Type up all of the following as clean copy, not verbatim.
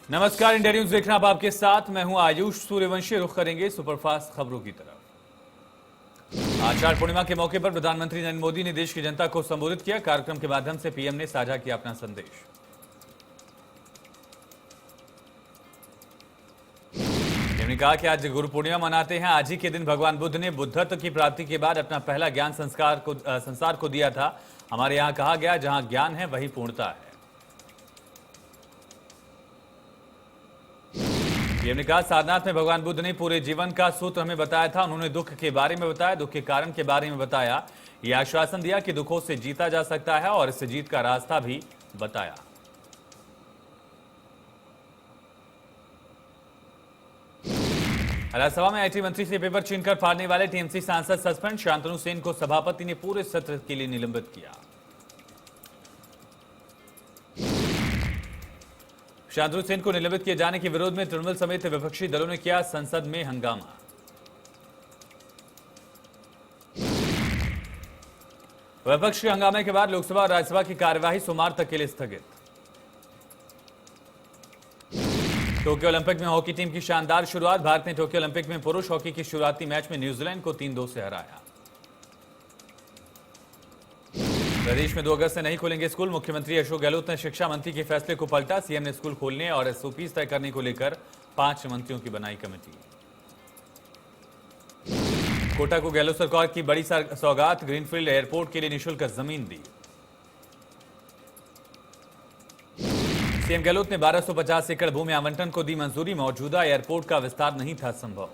नमस्कार, India news देख रहे हैं आप आपके साथ। मैं हूं आयुष सूर्यवंशी। रुख करेंगे सुपरफास्ट खबरों की तरफ। आषाढ़ पूर्णिमा के मौके पर प्रधानमंत्री नरेंद्र मोदी ने देश की जनता को संबोधित किया। कार्यक्रम के माध्यम से पीएम ने साझा किया अपना संदेश। उन्होंने कहा कि आज गुरु पूर्णिमा मनाते हैं। आज ही के दिन भगवान बुद्ध ने बुद्धत्व की प्राप्ति के बाद अपना पहला ज्ञान संसार को दिया था। हमारे यहाँ कहा गया, जहां ज्ञान है वही पूर्णता है। ने कहा, सारनाथ में भगवान बुद्ध ने पूरे जीवन का सूत्र हमें बताया था। उन्होंने दुख के बारे में बताया, दुख के कारण के बारे में बताया, यह आश्वासन दिया कि दुखों से जीता जा सकता है और इस जीत का रास्ता भी बताया। राज्यसभा में आईटी मंत्री से पेपर छीनकर फाड़ने वाले टीएमसी सांसद सस्पेंड। शांतनु सेन को सभापति ने पूरे सत्र के लिए निलंबित किया। शांतनु सेन को निलंबित किए जाने के विरोध में तृणमूल समेत विपक्षी दलों ने किया संसद में हंगामा। विपक्ष के हंगामे के बाद लोकसभा और राज्यसभा की कार्यवाही सोमवार तक के लिए स्थगित। टोक्यो ओलंपिक में हॉकी टीम की शानदार शुरुआत। भारत ने टोक्यो ओलंपिक में पुरुष हॉकी के शुरुआती मैच में न्यूजीलैंड को 3-2 से हराया। प्रदेश में 2 अगस्त से नहीं खुलेंगे स्कूल। मुख्यमंत्री अशोक गहलोत ने शिक्षा मंत्री के फैसले को पलटा। सीएम ने स्कूल खोलने और एसओपीज तय करने को लेकर 5 मंत्रियों की बनाई कमेटी। कोटा को गहलोत सरकार की बड़ी सौगात। ग्रीनफील्ड एयरपोर्ट के लिए निःशुल्क जमीन दी। सीएम गहलोत ने 1250 एकड़ भूमि आवंटन को दी मंजूरी। मौजूदा एयरपोर्ट का विस्तार नहीं था संभव।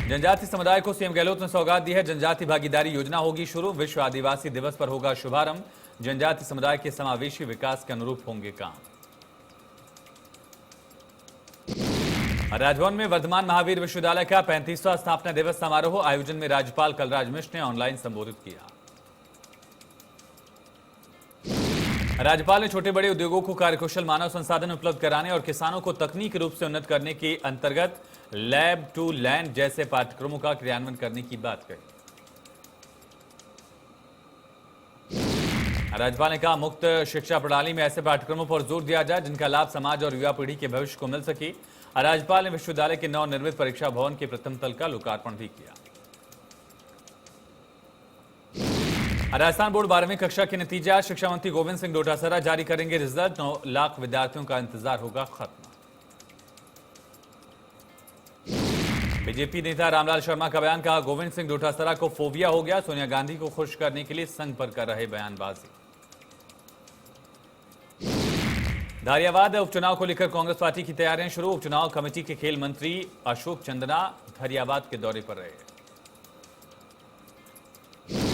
जनजाति समुदाय को सीएम गहलोत ने सौगात दी है। जनजाति भागीदारी योजना होगी शुरू। विश्व आदिवासी दिवस पर होगा शुभारंभ। जनजाति समुदाय के समावेशी विकास के अनुरूप होंगे काम। राजभवन में वर्धमान महावीर विश्वविद्यालय का 35वां स्थापना दिवस समारोह। आयोजन में राज्यपाल कलराज मिश्र ने ऑनलाइन संबोधित किया। राज्यपाल ने छोटे बड़े उद्योगों को कार्यकुशल मानव संसाधन उपलब्ध कराने और किसानों को तकनीकी रूप से उन्नत करने के अंतर्गत लैब टू लैंड जैसे पाठ्यक्रमों का क्रियान्वयन करने की बात कही। राज्यपाल ने कहा, मुक्त शिक्षा प्रणाली में ऐसे पाठ्यक्रमों पर जोर दिया जाए जिनका लाभ समाज और युवा पीढ़ी के भविष्य को मिल सके। राज्यपाल ने विश्वविद्यालय के नवनिर्मित परीक्षा भवन के प्रथम तल का लोकार्पण भी किया। राजस्थान बोर्ड 12वीं कक्षा के नतीजे। शिक्षा मंत्री गोविंद सिंह डोटासरा जारी करेंगे रिजल्ट। 9 लाख विद्यार्थियों का इंतजार होगा खत्म। बीजेपी नेता रामलाल शर्मा का बयान। कहा, गोविंद सिंह डोटासरा को फोबिया हो गया। सोनिया गांधी को खुश करने के लिए संघ पर कर रहे बयानबाजी। धारियावाद उपचुनाव को लेकर कांग्रेस पार्टी की तैयारियां शुरू। उपचुनाव कमेटी के खेल मंत्री अशोक चंदना धारियावाद के दौरे पर रहे।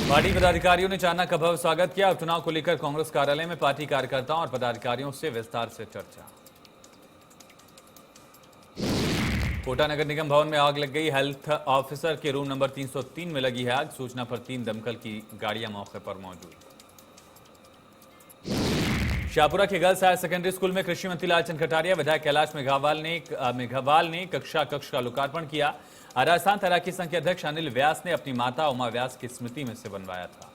पार्टी पदाधिकारियों ने चांदना का भव्य स्वागत किया। उपचुनाव को लेकर कांग्रेस कार्यालय में पार्टी कार्यकर्ताओं और पदाधिकारियों से विस्तार से चर्चा। कोटा नगर निगम भवन में आग लग गई। हेल्थ ऑफिसर के रूम नंबर 303 में लगी है आग। सूचना पर 3 दमकल की गाड़ियां मौके पर मौजूद। शाहपुरा के गर्ल्स हायर सेकेंडरी स्कूल में कृषि मंत्री लालचंद कटारिया, विधायक कैलाश मेघवाल ने कक्षा कक्ष का लोकार्पण किया। राजस्थान तैराकी संघ के अध्यक्ष अनिल व्यास ने अपनी माता उमा व्यास की स्मृति में से बनवाया था।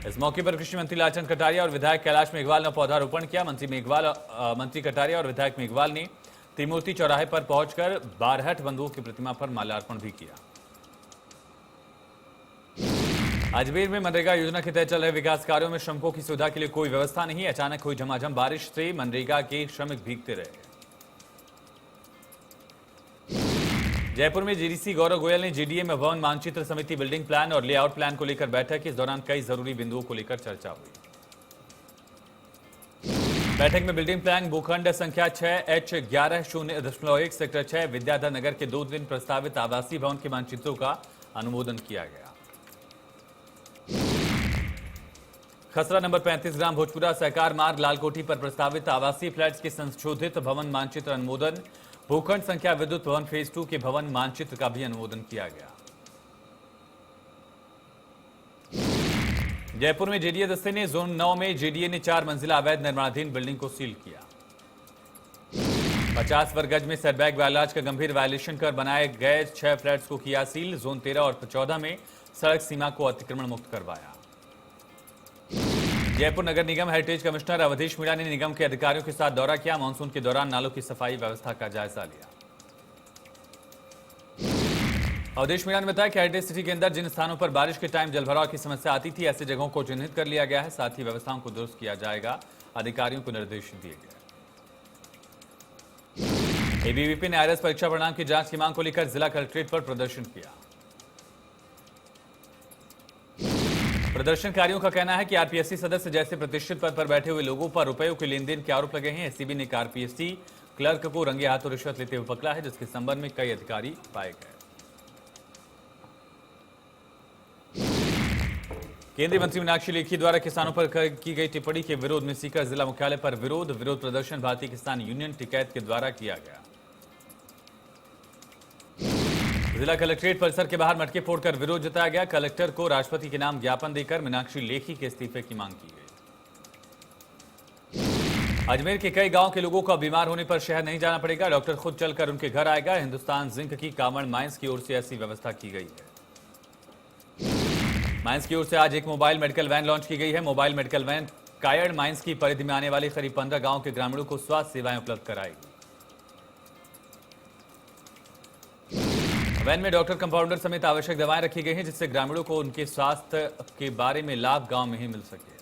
इस मौके पर कृषि मंत्री लालचंद कटारिया और विधायक कैलाश मेघवाल ने पौधारोपण किया। मंत्री कटारिया और विधायक मेघवाल ने त्रिमूर्ति चौराहे पर पहुंचकर बारहट बंधुओं की प्रतिमा पर माल्यार्पण भी किया। अजमेर में मनरेगा योजना के तहत चल रहे विकास कार्यों में श्रमिकों की सुविधा के लिए कोई व्यवस्था नहीं। अचानक हुई झमाझम बारिश से मनरेगा के श्रमिक भीगते रहे। जयपुर में जीडीसी गौरव गोयल ने जीडीए में भवन मानचित्र समिति बिल्डिंग प्लान और लेआउट प्लान को लेकर बैठक। इस दौरान कई जरूरी बिंदुओं को लेकर चर्चा हुई। बैठक में बिल्डिंग प्लान भूखंड संख्या 6H11.0.1 सेक्टर 6 विद्याधर नगर के 2 दिन प्रस्तावित आवासीय भवन के मानचित्रों का अनुमोदन किया गया। खसरा नंबर 35 ग्राम भोजपुरा सहकार मार्ग लालकोठी पर प्रस्तावित आवासीय फ्लैट्स के संशोधित भवन मानचित्र अनुमोदन। भूखंड संख्या विद्युत भवन फेज 2 के भवन मानचित्र का भी अनुमोदन किया गया। जयपुर में जेडीए दस्ते ने जोन 9 में जेडीए ने 4 मंजिला अवैध निर्माणाधीन बिल्डिंग को सील किया। 50 वर्ग गज में सेटबैक वायलाज का गंभीर वायलेशन कर बनाए गए 6 फ्लैट्स को किया सील। जोन 13 और 14 में सड़क सीमा को अतिक्रमण मुक्त करवाया। जयपुर नगर निगम हेरिटेज कमिश्नर अवधेश मीणा ने निगम के अधिकारियों के साथ दौरा किया। मानसून के दौरान नालों की सफाई व्यवस्था का जायजा लिया। अवधेश मीणा ने बताया कि हेरिटेज सिटी के अंदर जिन स्थानों पर बारिश के टाइम जलभराव की समस्या आती थी, ऐसी जगहों को चिन्हित कर लिया गया है। साथ ही व्यवस्थाओं को दुरुस्त किया जाएगा। अधिकारियों को निर्देश दिए गए। एबीवीपी ने आईआरएस परीक्षा परिणाम की जांच की मांग को लेकर जिला कलेक्ट्रेट पर प्रदर्शन किया। प्रदर्शनकारियों का कहना है कि आरपीएससी सदस्य जैसे प्रतिष्ठित पद पर बैठे हुए लोगों पर रुपयों के लेन देन के आरोप लगे हैं। एसीबी ने आरपीएससी क्लर्क को रंगे हाथों रिश्वत लेते हुए पकड़ा है, जिसके संबंध में कई अधिकारी पाए गए। केंद्रीय मंत्री मीनाक्षी लेखी द्वारा किसानों पर की गई टिप्पणी के विरोध में सीकर जिला मुख्यालय पर विरोध प्रदर्शन भारतीय किसान यूनियन टिकैत के द्वारा किया गया। जिला कलेक्ट्रेट परिसर के बाहर मटके फोड़कर विरोध जताया गया। कलेक्टर को राष्ट्रपति के नाम ज्ञापन देकर मीनाक्षी लेखी के इस्तीफे की मांग की गई। अजमेर के कई गांव के लोगों को बीमार होने पर शहर नहीं जाना पड़ेगा। डॉक्टर खुद चलकर उनके घर आएगा। हिंदुस्तान जिंक की कामड़ माइंस की ओर से ऐसी व्यवस्था की गई है। माइंस की ओर से आज एक मोबाइल मेडिकल वैन लॉन्च की गई है। Mobile medical van Kayad mines की परिधि में आने वाले करीब 15 गांव के ग्रामीणों को स्वास्थ्य सेवाएं उपलब्ध कराएगी। वैन में डॉक्टर, कंपाउंडर समेत आवश्यक दवाएं रखी गई हैं, जिससे ग्रामीणों को उनके स्वास्थ्य के बारे में लाभ गांव में ही मिल सके।